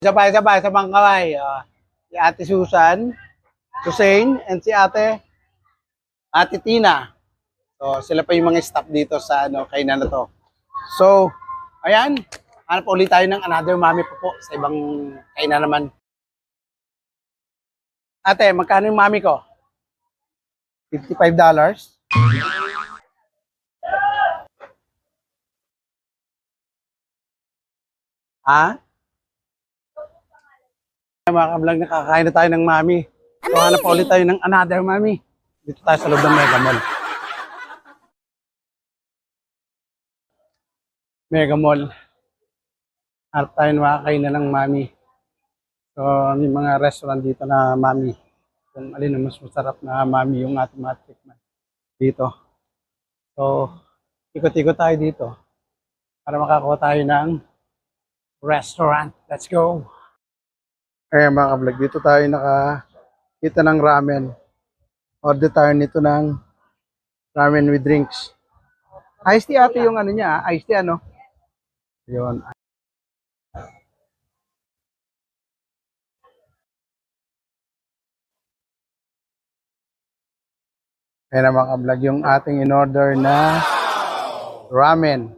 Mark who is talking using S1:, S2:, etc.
S1: Sabay-sabay sa bangkaway. Si Ate Susan, Hussein, and si Ate Tina. So, sila pa yung mga staff dito sa kainan na to. So, ayan. Hanap ulit tayo ng another mami po sa ibang kainan naman. Ate, magkano yung mami ko? $55. Ha? Mga kablog, nakakain na tayo ng mami. So, hanap ulit tayo ng another mami. Dito tayo sa loob ng Mega Mall. Mega Mall. Hanap tayo ng makakain na ng mami. So, may mga restaurant dito na mami. Kung alin ang mas masarap na mami yung ating matikman dito. So, ikot-ikot tayo dito para makakuha tayo ng restaurant. Let's go! Ayan mga kablog, dito tayo nakakita ng ramen. Order tayo nito ng ramen with drinks. Iced tea ate yung niya, iced tea ano? Yun. Ayan mga kablog, yung ating in-order na ramen.